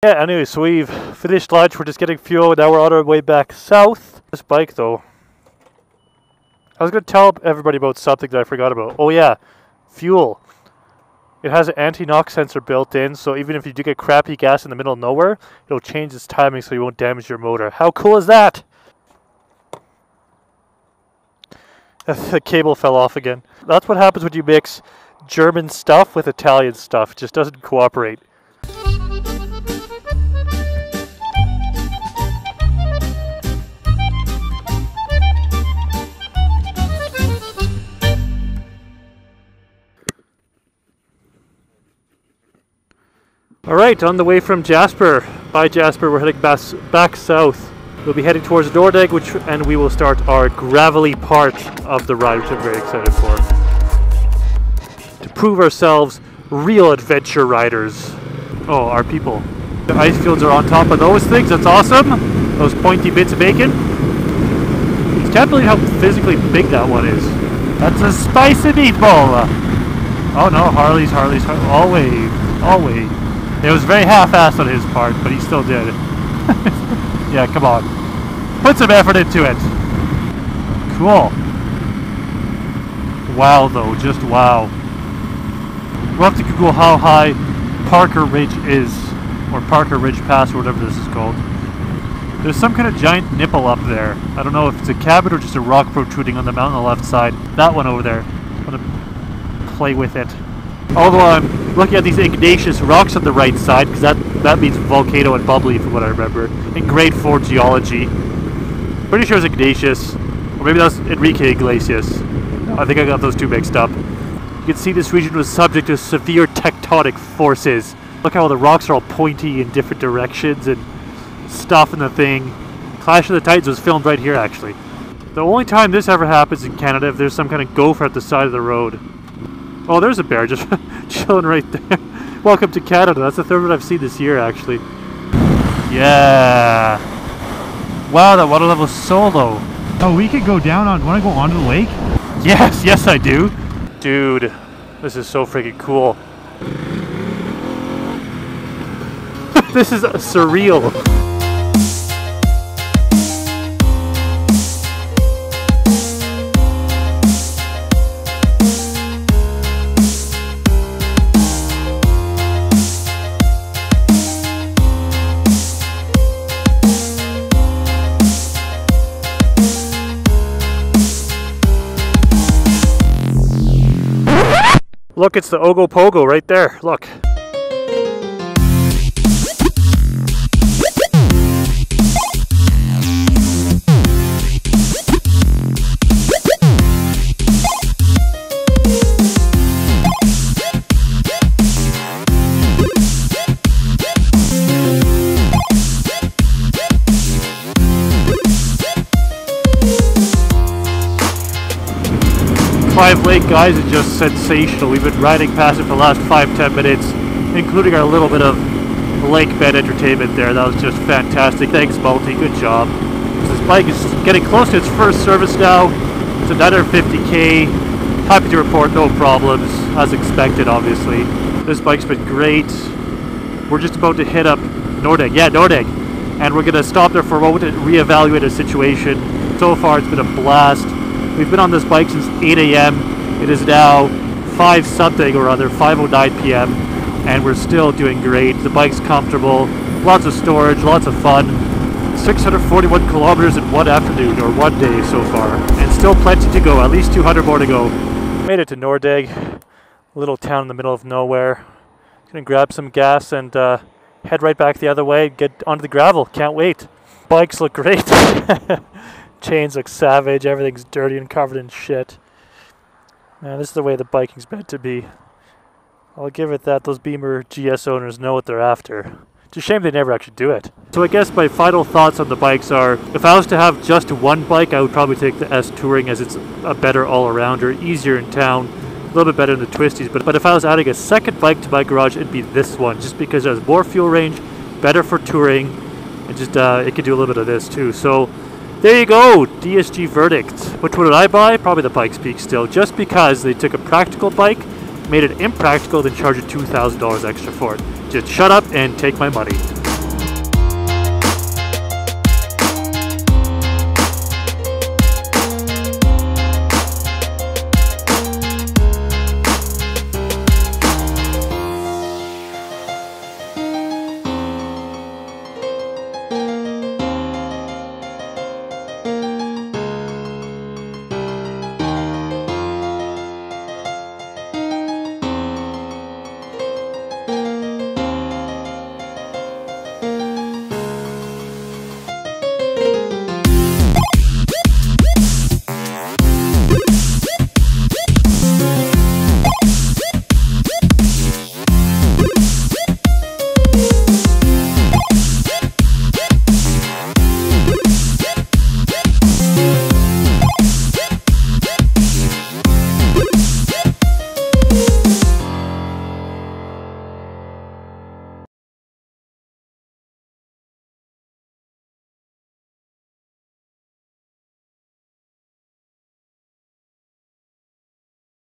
Yeah, anyway, so we've finished lunch, we're just getting fuel, now we're on our way back south. This bike though, I was going to tell everybody about something that I forgot about. Oh yeah, fuel. It has an anti-knock sensor built in, so even if you do get crappy gas in the middle of nowhere, it'll change its timing so you won't damage your motor. How cool is that? The cable fell off again. That's what happens when you mix German stuff with Italian stuff. It just doesn't cooperate. Alright, on the way from Jasper. Bye Jasper, we're heading back south. We'll be heading towards Nordegg, and we will start our gravelly part of the ride, which I'm very excited for. To prove ourselves real adventure riders. Oh, our people. The ice fields are on top of those things, that's awesome! Those pointy bits of bacon. I can't believe how physically big that one is. That's a spicy meatball! Oh no, Harley's, always. It was very half-assed on his part, but he still did. Yeah, come on. Put some effort into it. Cool. Wow, though. Just wow. We'll have to Google how high Parker Ridge is. Or Parker Ridge Pass, or whatever this is called. There's some kind of giant nipple up there. I don't know if it's a cabin or just a rock protruding on the mountain on the left side. That one over there. I'm going to play with it. Although I'm looking at these igneous rocks on the right side, because that means volcano and bubbly from what I remember, in grade 4 geology. Pretty sure it's igneous, or maybe that's Enrique Iglesias. I think I got those two mixed up. You can see this region was subject to severe tectonic forces. Look how the rocks are all pointy in different directions and stuff in the thing. Clash of the Titans was filmed right here actually. The only time this ever happens in Canada if there's some kind of gopher at the side of the road. Oh, there's a bear just chilling right there. Welcome to Canada. That's the third one I've seen this year, actually. Yeah. Wow, that water level is so low. Oh, we could go down on... Want to go onto the lake? Yes, I do. Dude, this is so freaking cool. This is surreal. Look, it's the Ogopogo right there. Look. Five Lake, guys, is just sensational. We've been riding past it for the last 5-10 minutes, including our little bit of lake bed entertainment there. That was just fantastic. Thanks, Multi. Good job. This bike is getting close to its first service now. It's another 50k. Happy to report no problems, as expected, obviously. This bike's been great. We're just about to hit up Nordegg. Yeah, Nordegg. And we're going to stop there for a moment and reevaluate our situation. So far, it's been a blast. We've been on this bike since 8 a.m. It is now 5 something or other, 5:09 p.m. and we're still doing great. The bike's comfortable, lots of storage, lots of fun. 641 kilometers in one afternoon, or one day so far, and still plenty to go, at least 200 more to go. Made it to Nordegg, a little town in the middle of nowhere. Gonna grab some gas and head right back the other way, get onto the gravel. Can't wait. Bikes look great. Chains look savage, everything's dirty and covered in shit. Man, this is the way the biking's meant to be. I'll give it that. Those Beamer GS owners know what they're after. It's a shame they never actually do it. So I guess my final thoughts on the bikes are, if I was to have just one bike, I would probably take the S Touring, as it's a better all-arounder, easier in town, a little bit better in the twisties. But if I was adding a second bike to my garage, it'd be this one, just because it has more fuel range, better for touring, and just it could do a little bit of this too. So there you go, DSG verdict. Which one did I buy? Probably the Pikes Peak still, just because they took a practical bike, made it impractical, then charged you $2,000 extra for it. Just shut up and take my money.